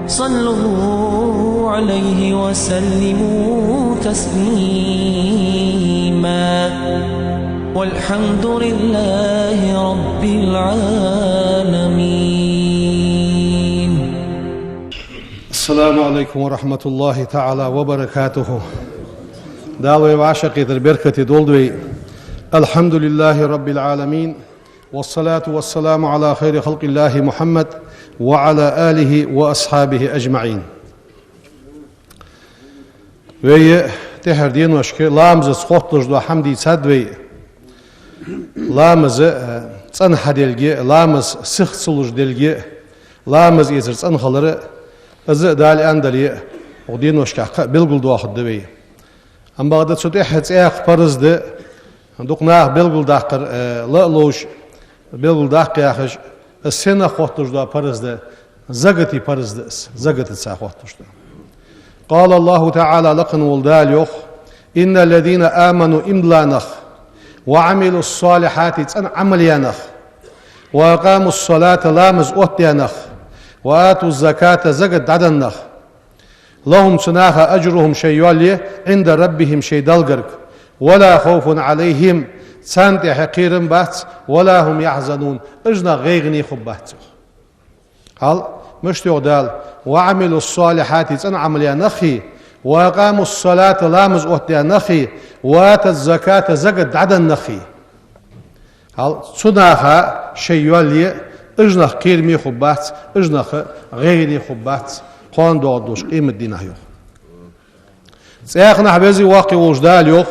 صلوا عليه وسلموا تسليما والحمد لله رب العالمين. السلام عليكم ورحمة الله تعالى وبركاته. دعوة وعشقة البركة دولدوي. الحمد لله رب العالمين، والصلاة والسلام على خير خلق الله محمد وعلى آله وأصحابه أجمعين. وي تهردين وشكي لامز سخوتلج دو حمدي صدوي لامز صنح دلگي لامز سخصلج دلگي لامز يزر صنخلر از دالي اندالي ودين وشكي بلغل دو أخد دوي أم بغدا تسوتي حتسيخ فرز دي دوقناه بلغل داقر لألوش بلغل داق ياخش السنة خوتلج دو فرز دي زغتي فرز دي زغتي سا خوتلج دو. قال الله تعالى لقن ولدال يخ إن الذين آمنوا إملانخ وعملوا الصالحات تن عمليانخ وأقاموا الصلاة لامز أوتيانخ وآتوا الزكاة زكاة عدنخ لهم سناخ أجرهم شيء عند ربهم شيء دلقرك ولا خوف عليهم سانت حقير بات ولا هم يحزنون اجنا غيغني خبات. هل مشتو دال وعملوا الصالحات تن عمليانخي وأقاموا الصلاة لامز أوتيانخي وآتوا الزكاة زكاة عدنخي هل سناخ شيء اجنا قيرمي خبات اجنا غيغني خبات قان دوش قيمة دينه يوخ سياخنا حبيزي واقع وجدال يوخ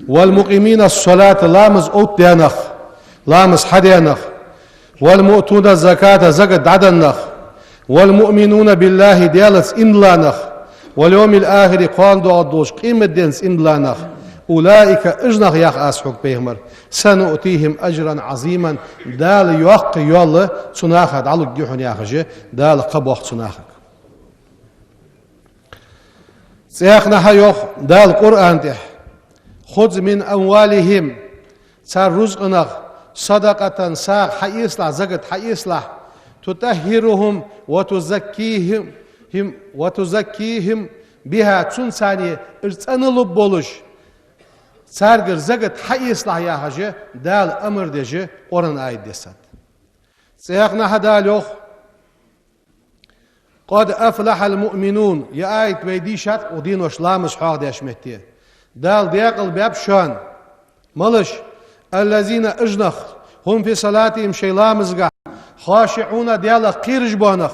والمقيمين الصلاة لامز أوتيانخ لامز حديانخ والمؤتون الزكاة زكاة عدنخ والمؤمنون بالله ديالس إملانخ واليوم الآخر قان دوش قيمة دينس إملانخ أولئك اجنخ ياخ أسحق بيهمر سنؤتيهم أجرا عظيما دال يوق يول سناخ دالك جيحن ياخجي دال قبوخ سناخك سياخنا هيوخ دال قرآن تح خذ من أموالهم سار رزقنخ صدقة ساق حيصلح زكاة حيصلح تطهرهم وتزكيهم بها تنساني ارتنلب بولش سارغر زكاة حيصلح يا حاجة دال أمر ديجي قرآن آية ديسات سياقنا هدال يوخ قد أفلح المؤمنون يا آية بيديشات ودين وشلامش حاق ديش مهتيه دال ديقل باب شان ملش الذين اجنخ هم في صلاتهم شيلامزغا خاشعون ديال قيرج بانخ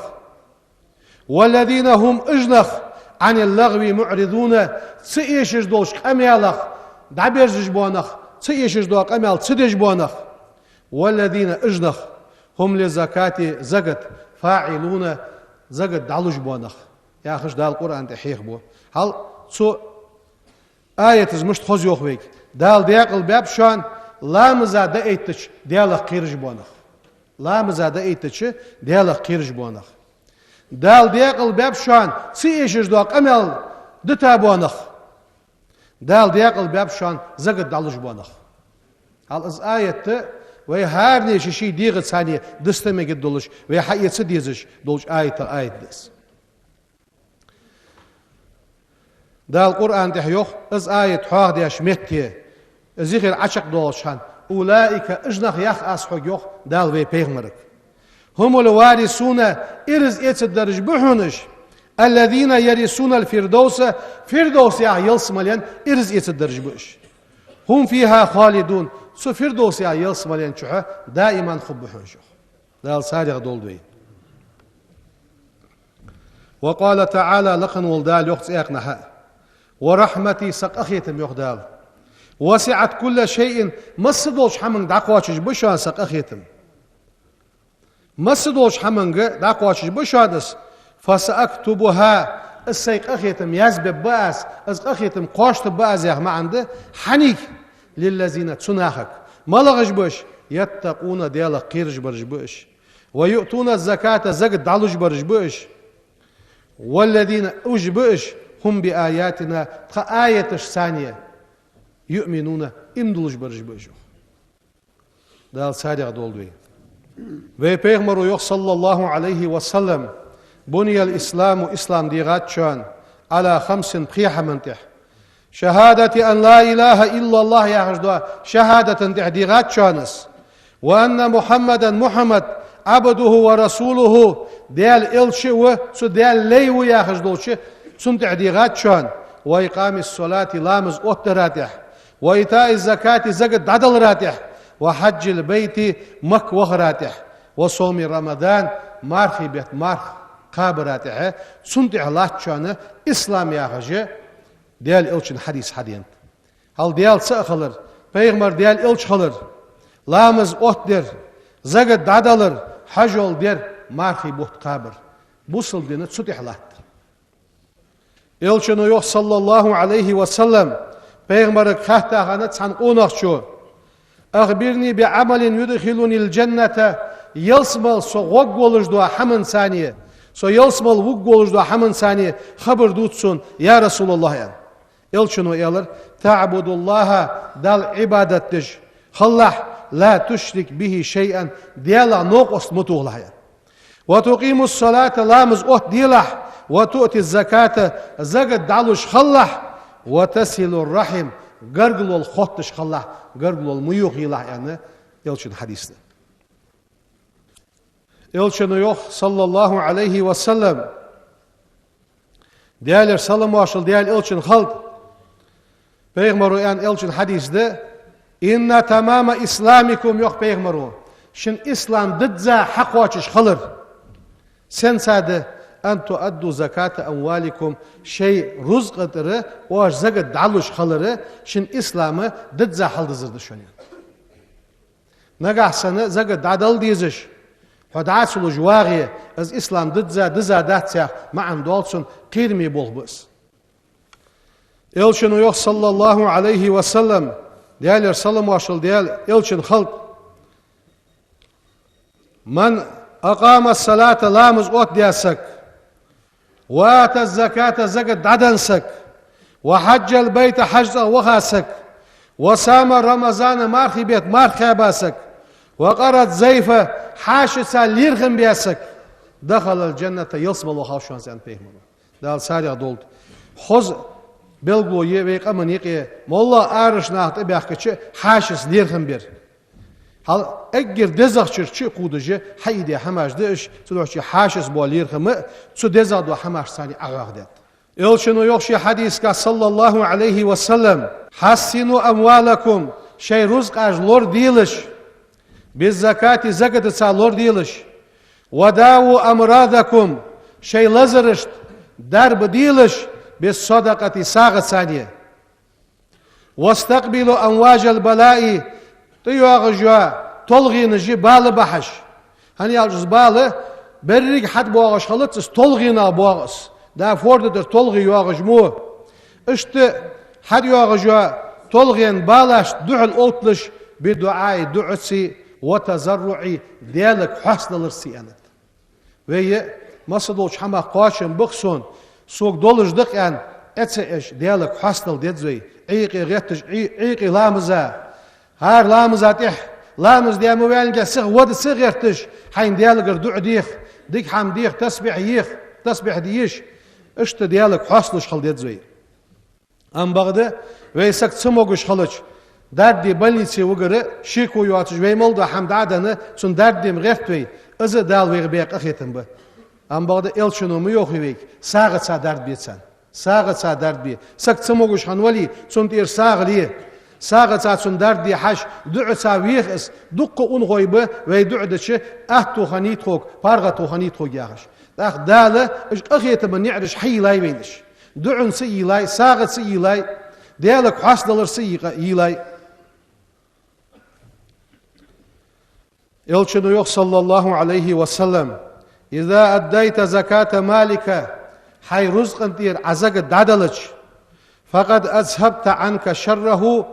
والذين هم اجنخ عن اللغو معرضون تسيشج دوش قميالخ دعبيرج بانخ تسيشج دو قميال تسدج بانخ والذين اجنخ هم لزكاة زكاة فاعلون زكاة دعلج بانخ يا خش دال القرآن تحيخ بو هل سو آية مش تخوز يوخويك دال ديقل باب شان لا مزادة ايتش ديالخ قيرج بانخ لا مزادة ايتش ديالخ قيرج بانخ دال ديقل باب شان سيشج دو قميال دتا بانخ دال ديقل باب شان زغد دالج بانخ هل از آية وي هارني شي ديغت ثانية دستمي دولش وي حقيت سديزش دولش آية ديس دال القرآن تحيوخ از آية حاق ديش مهتيه زيخير عشق دولشان أولئك اجنخ يخ أسحق يوخ دال وي بيغمرك هم الوارثون إرز إيتس الدرج بحونش الذين يرثون الفردوس فردوس يا يلسمالين إرز إيتس الدرج بش هم فيها خالدون سو فردوس يا يلسمالين شوها دائما خبحوش دال سارغ دولدوي. وقال تعالى لقن ولدال يوخ سيقنها ورحمتي سق أخيتم يوخ دال وسعت كل شيء مصدوش حمن دعقواتش بشان سق أخيتم مصدوش حمن دعقواتش بشادس فسأكتبها السيق أخيتم يزبب بأس از أخيتم قاشت بأس يا ما عنده حنيك للذين تسناخك ملغش بش يتقون ديال قيرج برج بش ويؤتون الزكاة زكاة دعلج برج بش والذين أجبش هم بآياتنا آية ثانية يؤمنون إمدلج برج بشو دال سارق دولدوي. Ve Peygamber yok sallallahu aleyhi ve sellem buniyel İslamu İslam diğatçan ala khamsin qiyahamantih. Şehadeti en la ilahe illallah yahjda şehadeten diğatçanız. Ve enne Muhammeden Muhammed abduhu ve rasuluhu del elçi ve su del leyvu yahjda sun diğatçan. Ve ikamis salati lamız otteratih. Ve itai zakati zagad dadal ratih. Ve haccil beyti mak vahratih. Ve somi Ramazan marhibet marh kabratih. Sun diğatçanı İslam yahjı del elçin hadis hadiyent. Hal del sağılır. Peygamber del elç kalır. Lamız otdir. Zagad dadalır. Hac ol der marhibet kabr. Bu sıldığını su diğattır. Elçinu yok sallallahu aleyhi ve sellem Peygamber'i kahtağını san onaqçu. Akhbirni bi amalin yudkhilunil cennete yalsmal so gog olujdu hamın saniye. So yalsmal gog olujdu hamın saniye haber dutsun ya Resulullah ya. Elçinu yalar ta'budullaha dal ibadettiş. Allah la tuşrik bihi şey'en diyala noqos mutuğlah ya. Ve tuqimus salata lamız ot diyalah. وتؤتي الزكاة زكاة دالوش خلّه وتسهل الرحم قرقل الخطش خلّه قرقل الميوخ يلا يعني يلشن حديثنا يلشن يوخ صلى الله عليه وسلم ديالر سلام واشل ديال يلشن خلط بيغمرو يعني يلشن حديث ده إن تمام إسلامكم يوخ بيغمرو شن إسلام ضدزا حق واشش خلر سن ساده أن تؤدوا زكاة أموالكم شيء رزق ترى واش زكاة دالوش خلره شن إسلامه ضد زحل دزرد شنيا نجح سنة زكاة دادل ديزش حدعس الجواغية از إسلام ضد دزا داتسيا مع دولسون قيرمي بولبس إلشن يوخ صلى الله عليه وسلم ديال سلام واشل ديال إلشن خلق من أقام الصلاة لامز أوت دياسك وآتى الزكاة زكاة ددنسك وحج البيت حج وخاسك وصام رمضان مارخي بيت مارخي باسك وقرأت زيفة حاشسة ليرخم بياسك دخل الجنة يصبل وخاشوان زين بيهمنا دال سارع دولت خوز بلغو يبيق أمن يقي مولا آرش ناخت إبياخكي حاشس ليرخم بير هل اگر دزاخچر چی قودجه حیدی هماش دش سلوچی حاشس بالیر خم سو دزادو هماش ثانی اغاقدت الشنو يخشي حديث صلى الله عليه وسلم حسنوا اموالكم شيء رزق اج لور ديلش بالزكاة زكاة سا لور ديلش وداو امراضكم شيء لزرشت درب ديلش بالصدقة ساغ ثانية واستقبلوا امواج البلاء تيواغجوا تلغي نجي بال بحش هني الجز بال بريق حد بواغش خلط تلغينا بواغس دا فورد در تلغي يواغج مو اشت حد يواغجوا تلغين بالاش دعل اوتلش بدعاء دعسي وتزرعي ديالك حسن الرسيانت وهي مصدوش حما قاشن بخسون سوق دولج دق ان اتساش ديالك حسن ديدزوي عيقي غيتش عيقي لامزا هار لامز اتح لامز ديال موالنجا سغ ود سغرتش حين ديالك دع ديخ ديك حم ديخ تسبح يخ تسبح ديش اشت ديالك حاصلش خل ديت زوي ام بغدا ويسك تسموغش خلش دردي بلنيتي وغره شيكو يواتش ويمول دا حم دادنه سن درديم غفتوي از دال ويغ بيق اخيتم به ام بغدا الشنو مو يوخيك ساغت سا درد بيتسن ساغت سا درد بي سك تسموغش خنولي سن تير ساغلي ساغت سن دردي حش دع ساويخس دق اون غيبه ويدعدش اهتو خنيتخوك بارغتو خنيتخوك ياخش داخ داله اش اخيتم نعرش حي لاي وينش دعن سي لاي ساغت سي لاي ديالك حصدلر سي يلاي يلشنو يخ صلى الله عليه وسلم إذا أديت زكاة مالك حي رزق انتير عزق دادلج فقد أذهبت عنك شره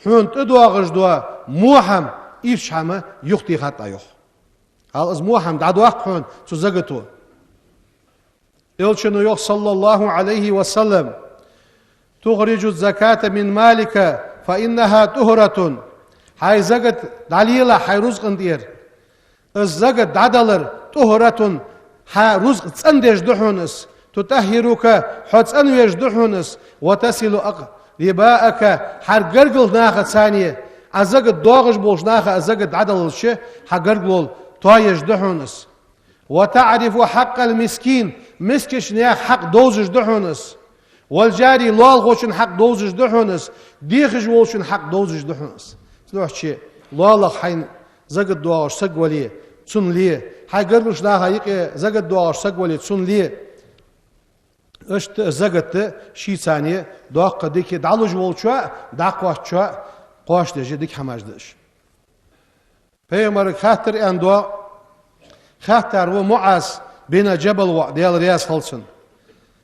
حون تدوا غجدوا موحم إيرشحمة يختي خطا يخ هل از موحم دادوا حون تزقتو يلشنو يخ صلى الله عليه وسلم تخرج الزكاة من مالك فإنها طهرة حي زقت دليلة حي رزق انتير الزقد عدلر طهرة ها رزق تندج دحونس تطهرك حتس أنويج دحونس وتصل رباءك حر قرقل ناخد ثانية أزقد دوغش بولش ناخد أزقد عدل شي حقرقل طايج دحونس وتعرف حق المسكين مسكش ناخ حق دوزج دحونس والجاري لال غوشن حق دوزج دحونس ديخج وولشن حق دوزج دحونس تلوح شي لالخ حين زقد دوغش سقولي تسن ليه هاي قرلوش ناخا يقي زقد دوغش سقولي تسن ليه اشت زقد شي ثانية دوغ ديكي دعلوج وولشوا داقواش شوا قواش ديجي ديك حماج ديش پیغمبر خاطر ان دو خاطر و معاذ بين جبل وديال رياس خلصن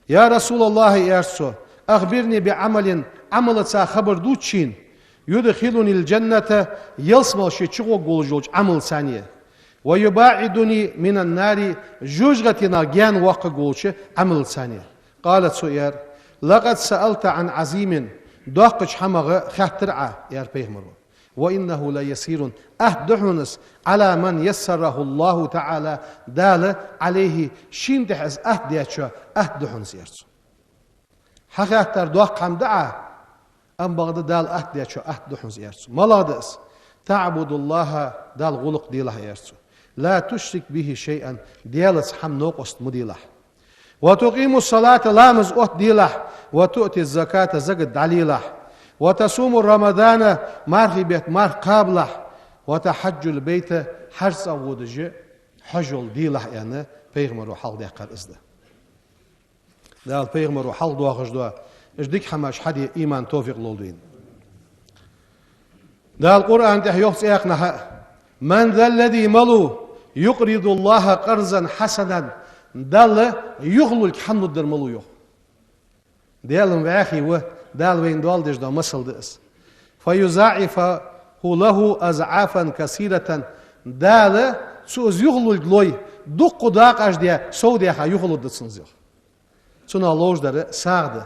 يا رسول الله يرسو أخبرني بعمل عمل خبر دوتشين يدخلني الجنة يلسمل شي تشغو قول جوج عمل ثانية ويباعدني من النار جوجغتنا جان وقع قولش عمل ثانية قالت سؤير لقد سألت عن عظيم دوقش حمغ خاطرعة يا بيغمر وإنه لا يسير أهدحنس على من يسره الله تعالى دال عليه شين دحز أهدياتشو أهدحنس يرسو حقاقتر دوق قام دعا أم بغد دال أهدياتشو أهدحنس يرسو ملادس تعبد الله دال غلق ديله يرسو لا تشرك به شيئا ديالس حم نوقست مديله وتقيم الصلاة لامز أوت ديله وتؤتي الزكاة زقد دليله وتصوم رمضان مارخي بيت مار قابله وتحج البيت حرس أودج حجل ديله يعني بيغمر حال ديقار إزده دال بيغمر حال دواغش دوا إجديك حماش حدي إيمان توفيق لولدين دال القرآن تحيوخ سيقنا من ذا الذي ملو يقرض الله قرضا حسنا دال يغلو الكحنو در ملو يوخ دالهم بأخي و دال وين دول ديش دو مسل دس فيزاعف له أزعافا كثيرة دال سوز يغلو الجلوي دق داق أجديا سوديها يغلو دسنزيخ سنة لوج در ساغد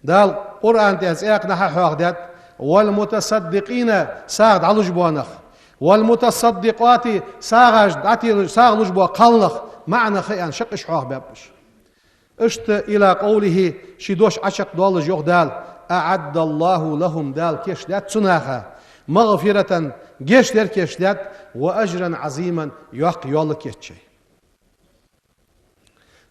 دال قرآن تحسيق نحا حواق ديت والمتصدقين ساغد علوج بوانخ والمتصدقات ساغج داتي ساغلوج بوا قلنخ معنى خيان شقش حواق بابش اشت إلى قوله شدوش عشق دول جوغ دال أعد الله لهم دال كيش دات سناخا مغفرة جيش در كيش دات وأجرا عظيما يوق يول كيش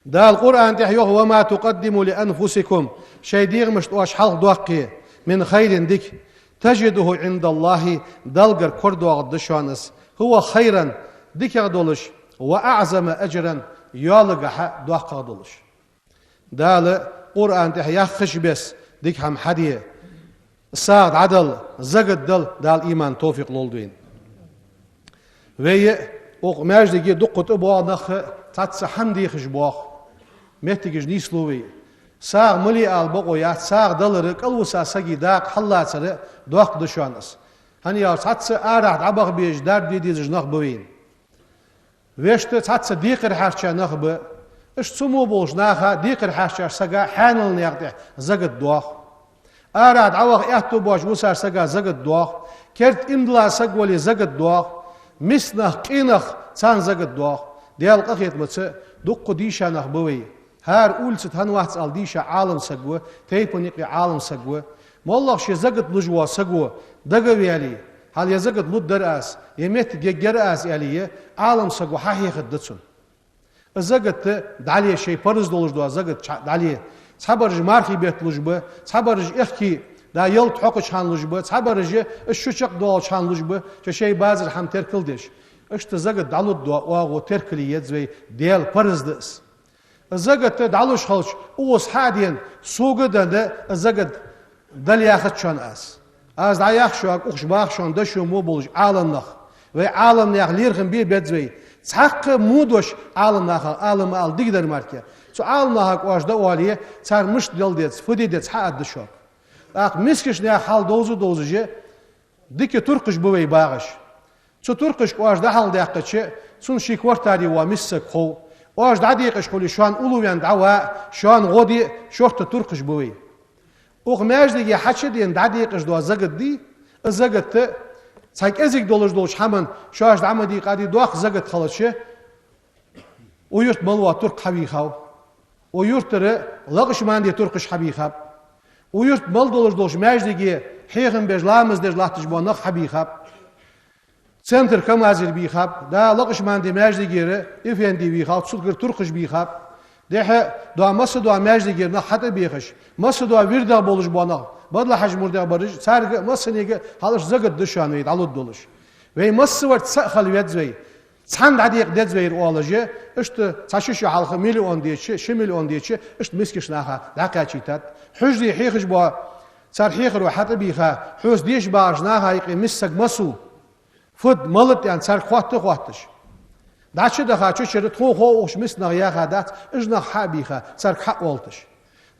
دال القرآن تحيوه وما تقدموا لأنفسكم شي ديغ مشتواش حلق دوقي من خير ديك تجده عند الله دلقر كردو غدشانس هو خيرا ديك غدولش وأعظم أجرا يولغ دوق غدولش دال قرآن تحيا خش بس ديك هم حديه ساعد عدل زقد دل دال إيمان توفيق لولدوين وي اوق ماجدگی دقت ابوا نخ تاتس حمدی خشبوخ مهتگج نیسلوی ساغ ملی البقو یا ساغ دلر قلوسا سگی داق حلاتر دوق دشانس هنی یا تاتس اراد عبغ بیج در دیدیز نخ بوین وشت تاتس دیقر حرچا نخ ب اش سمو بولش ناخا دیقر حرچا سگا حانل نيقد زگد دوخ اراد عوغ احتو باش وسار سگا زگد دوخ كرت اندلا سگولی زگد دوخ مسنخ قينخ تان زگد دوخ ديال قخيت متس دق ديشا نخ بوي هار اولت تن واحد ال ديشا عالم سگو تيبونيقي عالم سگو والله شي زگد لجوا سگو دگويالي هل يزگد لود دراس يمت جگراس يالي عالم سگو حقيقه دتسن زگد دالي شي فرز دولج دو زگد دالي صبرج مارخي بيت لجبه صبرج اخكي دا يلت حق شان لجبه صبرج الششق دول شان لجبه شي بازر هم تركلدش اشت زگد دالود دو واغو تركلي يزوي ديال فرز دس زگد دالوش خلش اوس حادين سوگد زگد دل ياخد شان از دا ياخ شو اخش باخ شان دشو مو بولج عالم نخ و عالم نخ ليرخن بي بيتزوي حق مودوش عالم نخ عالم ال ديگدر ماركه سو عالم نخ واش دا واليه صار مش دل ديت فدي ديت حد دشو اخ مسكش نه حال دوزه ديك ترقش بوي باغش سو ترقش واش دا حال دقچه سون شي كورتاري و مسك خو واش دا ديقش خولي شان اولويان دعوا شان غودي شورت ترقش بوي اوغ ماجدي حچه دين دا ديقش دو زگد دي زگد سايك ازيك دولش حمن شاش دعمدي قادي دوخ زغت خلش ويرت ملوا ترك حبي خاو ويرت لغش ماندي تركش حبي خاب ويرت مل دولش ماجدي حيغن بيج لامز ديج لاتش بو نخ حبي خاب سنتر كم ازير بي خاب دا لغش ماندي ماجدي غير افندي بي خاو تسلغر تركش بي خاب ده دو مس دو ماجدي غير نخ حتى بيخش مس دو ويردا بولش بو نخ بدل حج مردا برج سارغ مسنيغ حالش زغد دشان ويد علو دولش وي مس ورت سخل ويدزوي ساند عديق دزوير اولجه اشت تشش حلقه مليون ديچ ش مليون ديچ اشت مسكش ناخا داقاچيتات حجدي حيخش بو صار حيخر وحتى بيخا حوس ديش باش ناخا يقي مسك مسو فد ملت يعني صار خواتش داچ دخا چشر تو خو اوش مس نغيا خدات اجنا حبيخا صار حق ولتش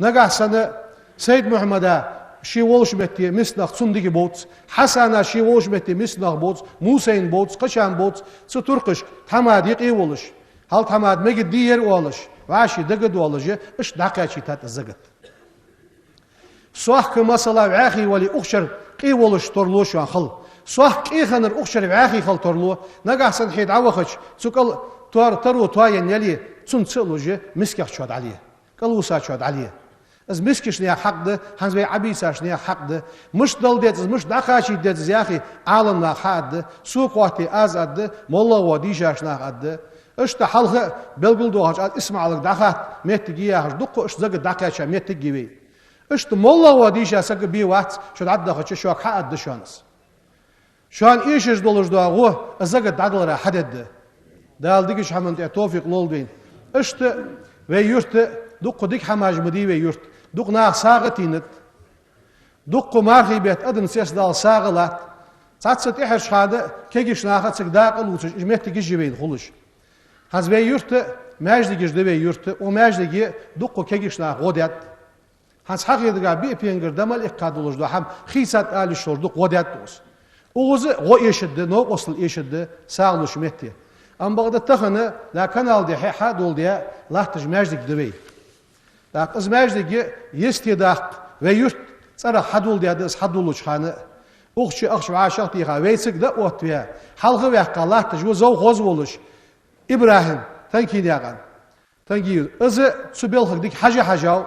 نغا سنه سيد محمد شي ولش بتي مسنخ صندقي بوت حسنا شي ولش بتي مسنخ بوت موسين بوت قشان بوت سو ترقش تماديق اي ولش هل تماد مجد دير ولش واشي دقد ولج اش دقاچي تات زغت صح كمسلا عاخي ولي اخشر قي ولش ترلوش خل صح قي خنر اخشر عاخي خل ترلو نغاحسن حيد عوخش سوكل ترو توين يلي تنصلوج مسكخ شود عليه قلوسا شود عليه از مسكش نيا حق ده هنز بي عبيساش نيا حق ده مش دل ديت مش دقاشي ديت زياخي عالم نا حد سوق وقتي ازاد ده مولا وديشاش نا حد اشت حلقه بلغل دوهاج اسمع لك دخات متجياش دق اش زق دقاشا متجيبي اشت مولا وديشا سق بي وقت شد عدخ شو حق دشانس شان ايش دولش دو زق ددل حدد دال ديش حمن توفيق لولدين اشت ويرت دق ديك حماج مدي ويرت دق ناخ ساغتينت دق مارخي بيت ادن سيس دال ساغلات تاتست احش هذا كيجيش ناخت سك داقل وش مهت جيبين خلش هاز بي يرت ماجدي جيش دبي يرت وماجدي دق كيجيش ناخ غودات هاز حق يدغا بي بينجر دمل اقادولش دو هم خيسات ال شور دق غودات دوس اوز غو يشد نو وصل يشد ساغلوش مهتي ام بغدا تخنه لا كانال دي حادول دي لاحتج ماجدي دبي لا قز ماجدي يستداق ويرت صار حدول دي هذا حدولش خانه اخشي عاشق ديها ويسك ده اوتيا حلقه ويقا الله تجو زو غوز بولش ابراهيم تنكي ديغان تنكي از سوبيل ديك حاجه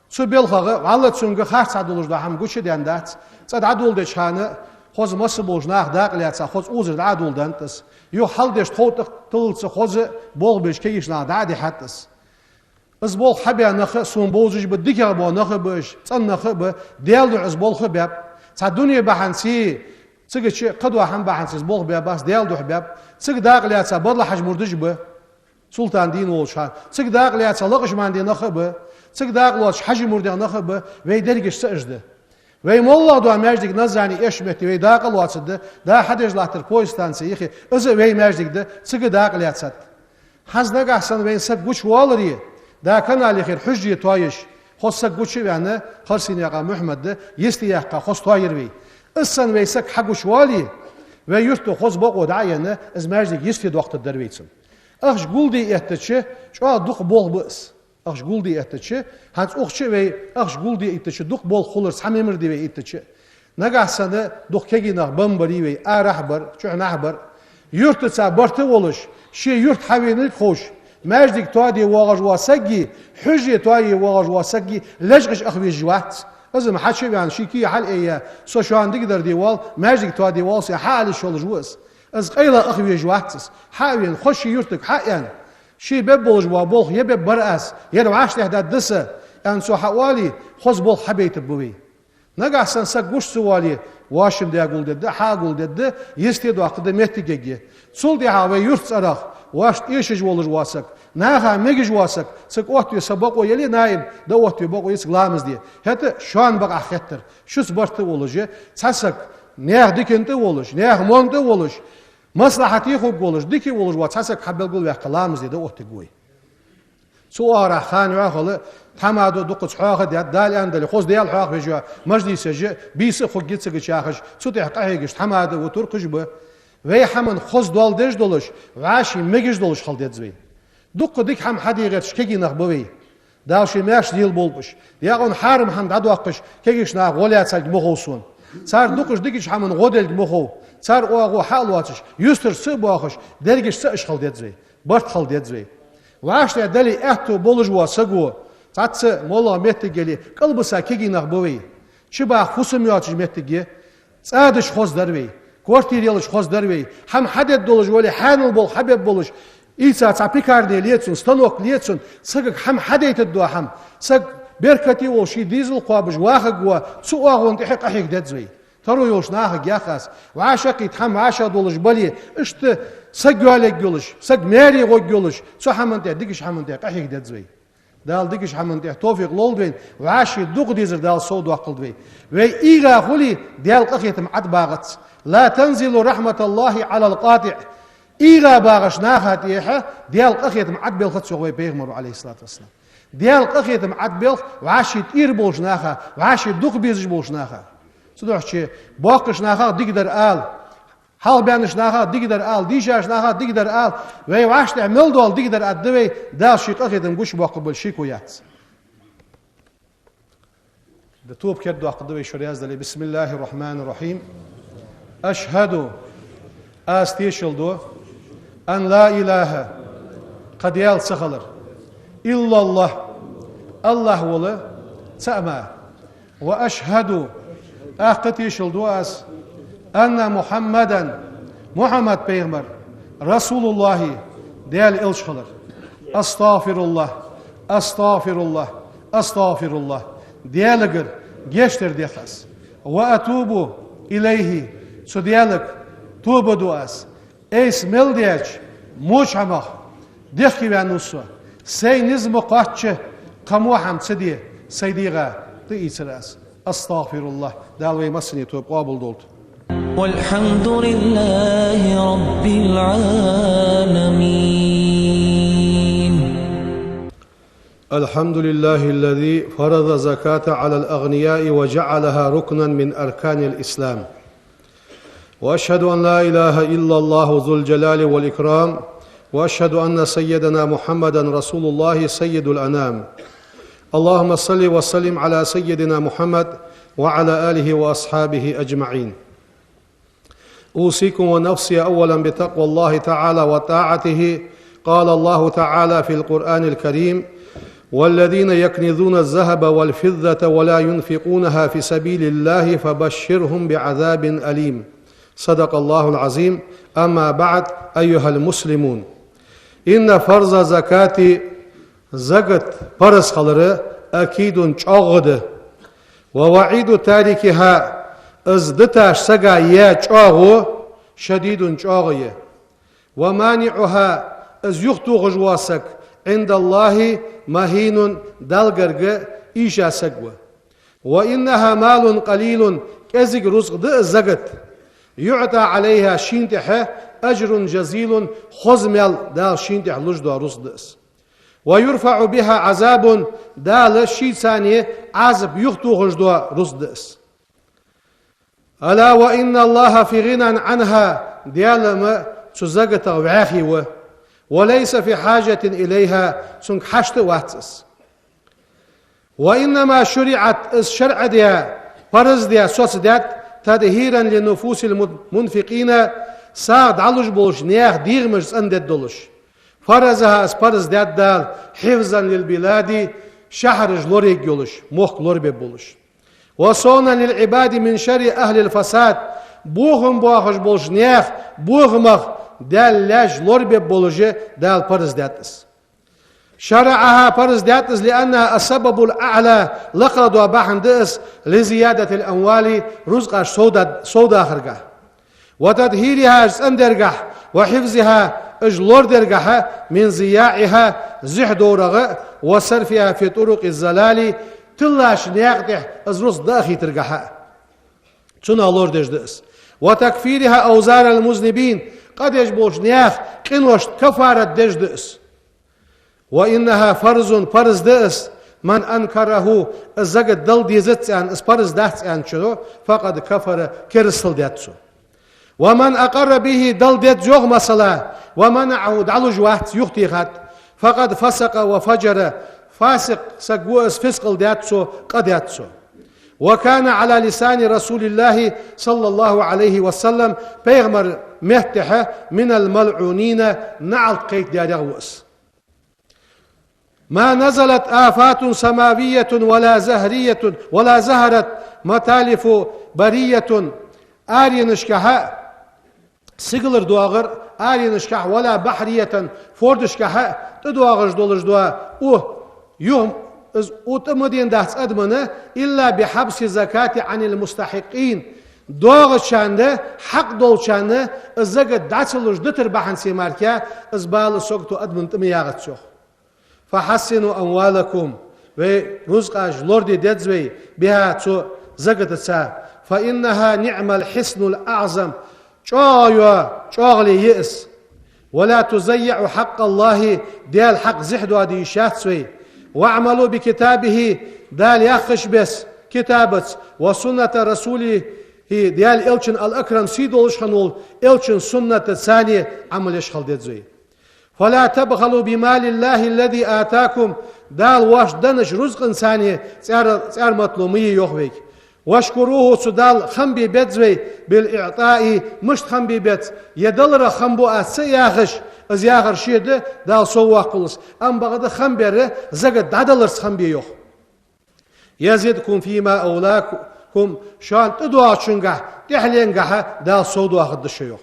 سوبيل والله تسونغ خاص عدولش ده هم گوش ديندات صد عدول ده خانه خوز مس بوجناخ داقلياتsa خوز اوز عدول دانتس يو حل دش توت تلص خوز بول بش كيشنا دادي حتس از بول حبيا نخ سون بوجج بديك بو نخ بش صنخ ب ديال از بول خباب تا دنيا بحنسي تسقش قدوه هم بحنسي بول بيا باس ديال دو حباب تسق داقلياتsa بدل حج مردج ب سلطان دين ولشان تسق داقلياتsa لقش ماندي نخ ب تسق داقلوش حج مرد نخ ب ويدرجش سجده وي مولا دو ماجدك نزاني اشمتي وي داقل واتسد دا حدج لاتر بويستانسي يخي از وي ماجدك ده تسق داقل ياتسد حز نغحسن وين سق گوش والري دا كان على خير حجي تويش خصك گوش يعني خرسين يا محمد ده يستي يا خص توير وي اسن وي سق حقوش والي وي يرتو خص بقو داينه از ماجدك يستي وقت درويتسن اخش گولدي اتچه شو دوق بول بس اخش گولدي اتچه هانس اوخچه وي اخش گولدي اتچه دوق بول خولر ساميمر دي وي اتچه نغاسنه دوق كيگيناغ بمبري وي ارحبر چو نحبر يرتسا برت ولش شي يرت حوينل خوش ماجدك توادي واغج واسقي حجي توادي واغج واسقي لجقش اخوي جوات ازم حشي يعني شيكي حل ايه سو شو عندك در ديوال ماجدك توادي والسي حال شول جوس از قيلا اخوي جواتس حاوين خوش يرتك حقيا شي ببولج وابولخ يبب برأس يرو عاش تهدا دسه يعني سو حوالي خوز بول حبيت بوي نغاسن سقوش سوالي واشم دي اقول ده حاقول ده يستيدو اقد متيجي سول دي هاوي يرت صراخ واش ايش ولج واسك ناها ميج واسك سك اوتي سبق ويلي نايم دوتي بقو يسق لامز دي هتا شان بقى خطر شوس برت ولج تسك نير ديكنت ولج نير مونت ولج مصلحتي خوب ولج ديكي ولج واتسك حبلقول وقلامز دي اوتي قوي سوارا خان واخل تمادو دقص حاخ دال اندل خوز ديال حاخ بجوا مجلس ج بيس خو گيتسك شاخش سوت حقيقش تمادو وترقش ب وي حمن خوز دول دج دولش واشي ميگش دولش خل دزوي دق ديك هم حديقتش كيگينخ بوي داشي ماش ديل بولبش ياغون حرم هم دادوقش كيگش نا غولياتسك مغوسون صار دقش دقش حمن غدل مخو صار أوغو حال واتش يستر سباخش درجش سأش خل ديت زي برت خل ديت زي وعشت دلي أهتو بولج واسقو تعتس مولا متجلي قلب ساكيجي نخبوي شبه خصومياتش متجي صادش خوز دروي كورتيريالش خوز دروي هم حدد دولج ولي حانل بول حبيب بولج إيسا تعبيكاردي ليتسون ستانوك ليتسون سقك هم حديت الدوا هم سق بركتي وشي ديزل قابج واخق وسؤاغون تحق أحيق دات زوي ترو يوش ناخق ياخاس وعاشقي تحم عاشا دولج بلي اشت سق عليك جولش سق ماري غو جولش سو حمنتي ديكش حمنتي أحيق دات زوي دال ديكش حمنتي توفيق لولدوين وعاشي دوق ديزر دال صود وقلدوي وي إيغا خولي ديال قخيتم عد باغت لا تنزل رحمة الله على القاطع إيغا باغش ناخات إيحا ديال قخيتم عد بالخط سوغوي بيغمرو عليه الصلاة والسلام ديال قخيتم عد بالخ وعاشي تير بولش ناخا وعاشي دوق بيزش بولش ناخا صدوح شي باقش ناخا ديقدر آل حال بيانش ناخا ديقدر آل ديشاش ناخا ديقدر آل وي وعاش تعمل دول ديقدر أدوي دال شي قخيتم قوش باقبل شيكو يات دتوب كردو أقدوي شرياز دلي بسم الله الرحمن الرحيم أشهد آستيشل دو أن لا إله قد يال سخلر إلا الله الله ولا سأما وأشهد أختيشل دو أس أن محمدا محمد بيغمر رسول الله ديال إلشخلر أستغفر الله أستغفر الله أستغفر الله ديالقر جيشتر ديخاس وأتوب إليه سو ديالك توبة دواس ايس ملديج موش عمخ ديخي بانوسو سي نزم قاتش قموحم تسدي سيديغا تيسراس استغفر الله دالوي مسني توب قابل دولت والحمد لله رب العالمين. الحمد لله الذي فرض زكاة على الأغنياء وجعلها ركنا من أركان الإسلام. وأشهد أن لا إله إلا الله ذو الجلال والإكرام وأشهد أن سيدنا محمدا رسول الله سيد الأنام. اللهم صل وسلم على سيدنا محمد وعلى آله وأصحابه أجمعين. أوصيكم ونفسي أولا بتقوى الله تعالى وطاعته. قال الله تعالى في القرآن الكريم: والذين يكنزون الذهب والفضة ولا ينفقونها في سبيل الله فبشرهم بعذاب أليم. صدق الله العظيم. أما بعد أيها المسلمون، إن فرض زكاة زكاة فرض خلره أكيد چاغد ووعيد تاركها ازدتاش سقا يا چاغو شديد چاغي ومانعها از يختو غجواسك عند الله مهين دالغرغ إيشا سقوة وإنها مال قليل كزق رزق زقت يعطى عليها شينتح أجر جزيل خزمل دال شينتح لجدو رزق دس ويرفع بها عذاب دال شي ثانية عذب يختو غجدو رزق دس. ألا وإن الله في غنى عنها ديالما تزقت وعاخي وليس في حاجة إليها سنك حشت واتس. وإنما شرعت الشرع ديا فرز ديا سوس ديات تدهيرا لنفوس المنفقين ساد علوش بولش نياخ ديغمش اندد دولش فرزها اس فرز ديات دال حفظا للبلاد شهر لوريك يولش موخ لوربي بولش وصونا للعباد من شر أهل الفساد بوغم بوغش بولش نياخ بوغمخ دال لاج لوربي بولش دال فرز دياتس شرعها فرز دياتس لأنها السبب الأعلى لقد وبحندس لزيادة الأموال رزق سودا خرقه وتدهيرها سندرقه وحفظها اجلور درقه من زياعها زح دورغه وصرفها في طرق الزلال تلاش نيقطع ازرس داخي ترقه تنا لور دجدس وتكفيرها أوزار المذنبين قد يجبوش نياخ قنوش كفارة دجدس وإنها فرز دس من أنكره الزقد دل ديزت عن اسبرز دهت عن شنو فقد كفر كرسل ديتسو ومن أقر به دل ديت جوغ مسلا ومنعه دعلو جواحت يختي خات فقد فسق وفجر فاسق سقوس فسق ديتسو قد يتسو وكان على لسان رسول الله صلى الله عليه وسلم بيغمر مهتحة من الملعونين نعل قيد دارغوس ما نزلت آفات سماوية ولا زهرية ولا زهرت متالف برية آرينشكها سيغلر دواغر آرينشكها ولا بحرية فوردشكها تدواغر دولش دوا يوم أتمدين دهس أدمنا إلا بحبس الزكاة عن المستحقين دوغ شانده حق دول شانده الزكاة داتسلوش دتر بحن سيماركا ازبال سوقتو أدمن تمياغت شوخ فحسنوا أموالكم ورزقاش لوردي ديدزوي بها تو زكاة تسا فإنها نعم الحسن الأعظم شوغلي يئس ولا تزيع حق الله ديال حق زحدو هذه شاتسوي واعملوا بكتابه دال يخش بس كتابت وسنة رسوله ديال إلشن الأكرم سيدولش خنول إلشن سنة الثانية عمل يشخل ديزوي فلا تبخلوا بمال الله الذي آتاكم دال واش دنش رزق ثانية سعر مطلومية يوخبيك واشكروه سدال خنبي بيتزوي بالإعطاء مش خنبي بيت يدلر خنبو أسياخش از ياغر شيده دال سوا قلص ام بغد خنبره زغد دادلرس خنبي يوخ يزيدكم فيما اولاكم شان تدوا شنغا تحلينغا دال سودوا خدش يوخ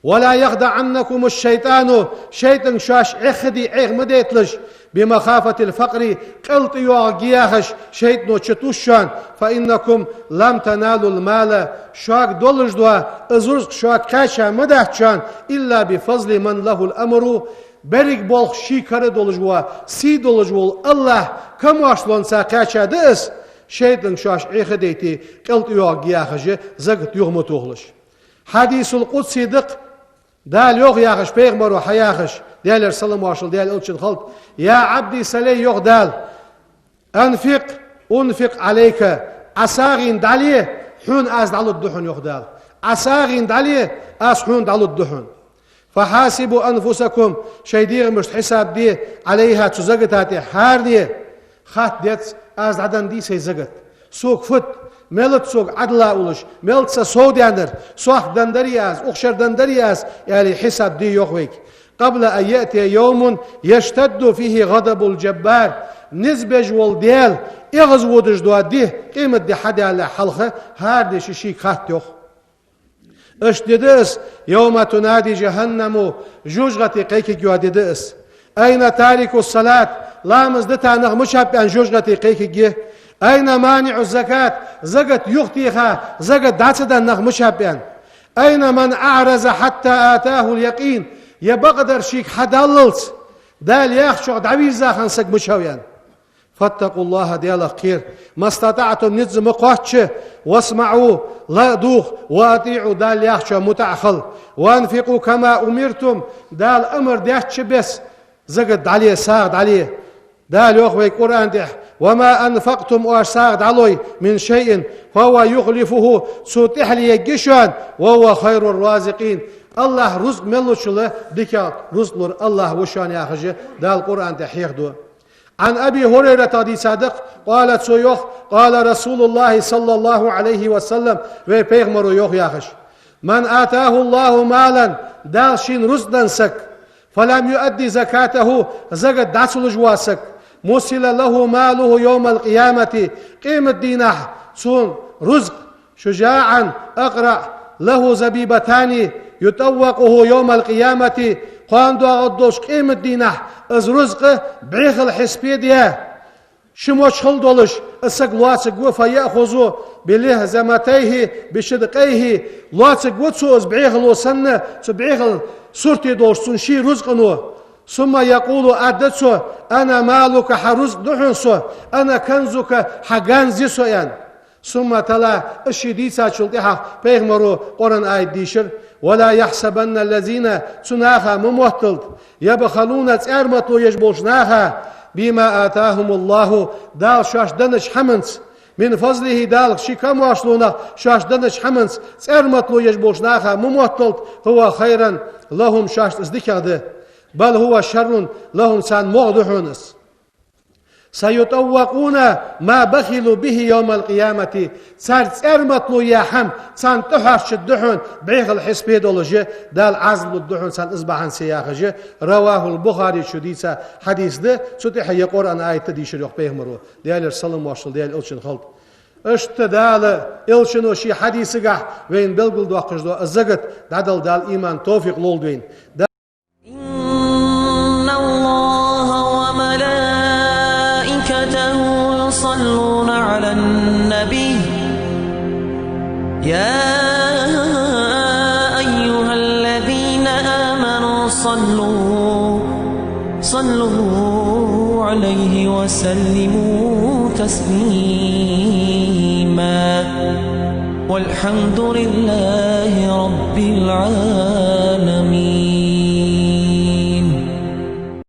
ولا يخدعنكم الشيطان شيطان شاش اخدي مديتلش بمخافة الفقر قلت يوغياخش شيطنو تشتوشان فإنكم لم تنالوا المال شاك دولج دوا ازرزق شاك كاشا مدهشان إلا بفضل من له الأمر بريك بولخ شيكار دولجوا سي دولجوا الله كم واشلون سا كاشا دس شيطان شاش اخديتي قلت يوغياخش زغت يغمتوغلش حديث القدس دق دال يوغ ياخش بيغمر وحياخش دال يرسلم واشل دال الشن خلط يا عبدي سلي يوغ دال انفق عليك عساغين داليه حون از دالو الدحن يوغ دال عساغين داليه از حون دالو الدحن فحاسبوا انفسكم شيدير مش حساب دي عليها تزغتاتي حار دي خات ديت از عدن دي سي زغت سوق فت ملت سوق عدلا أولش ملت سوديانر صح دندرياز أخشر دندرياز يعني حساب دي يوخويك قبل أن يأتي يوم يشتد فيه غضب الجبار نزبج والديال إغز ودج دوا دي قيمة دي حدا على حلقة هاردي شيشي خات يوخ اشتدس يوم تنادي جهنم جوجغتي قيكي جواددس أين تارك الصلاة لامز دتا نغمشها بأن جوجغتي قيكي أين مانع الزكاة زكاة يختيها زكاة داتدا نغمشها أين من أعرز حتى آتاه اليقين يبقدر شيك حداللت دال يخشع دعويزا خنسك مشاويان فاتقوا الله ديال خير ما استطعتم نزم قواتش واسمعوا لا دوخ واطيعوا دال يخشع متعخل وانفقوا كما أمرتم دال أمر دياتش بس زكاة عليه ساعد عليه دال يخوي القرآن ده وما أنفقتم وأساعد علي من شيء فهو يخلفه سوتح لي يجشان وهو خير الرازقين الله رزق ملوشله ديكا رزق الله وشان ياخذ دال القرآن ده حيخدو عن أبي هريرة رضي صادق قالت سيوخ قال رسول الله صلى الله عليه وسلم وبيغمر يوخ ياخذ من آتاه الله مالا دال شين رزقا سك فلم يؤدي زكاته زكاة داسل جواسك مسل له ماله يوم القيامة قيمة دينه سون رزق شجاعا أقرأ له زبيبتان يتوقه يوم القيامة قاندو أغدوش قيمة دينه از رزق بعيخ الحسبيدية شموش خلدولش اسق لواتق وفيأخذوا بلهزمتيه بشدقيه لواتق وتسو از بعيخ لوسنة بعيخ سورتي دوش سنشي رزقنو ثم يقول أدتسو أنا مالك حرزق دحنسو أنا كنزك حقان زيسو يعني ثم تلا الشديد ساتشلتها بيغمرو قرن آية ديشر ولا يحسبن الذين تناخا مموتلت يبخلون تأرمتو يجبوشناها بما آتاهم الله دال شاش دنش حمنس من فضله دال شكام واشلونا شاش دنش حمنس تأرمتو يجبوشناها مموتلت هو خيرا لهم شاش ازدكاده بل هو شر لهم سان مغدحونس سيطوقون ما بخلوا به يوم القيامة سار مطلو يا حم سان تحرش الدحون بعيق الحسبي دولجي دال عزم الدحون سان إصبحان سياخجي رواه البخاري شديسة حديث ده ستح يقرأن آية دي شريح بيهمرو ديال السلام واشل ديال إلشن خلط اشتدال إلشنو شي حديثة وين بلغل دوقش دو الزغت دادل دال إيمان توفيق لول دوين إن الله وملائكته يصلون على النبي يا أيها الذين آمنوا صلوا عليه وسلموا تسليما والحمد لله رب العالمين.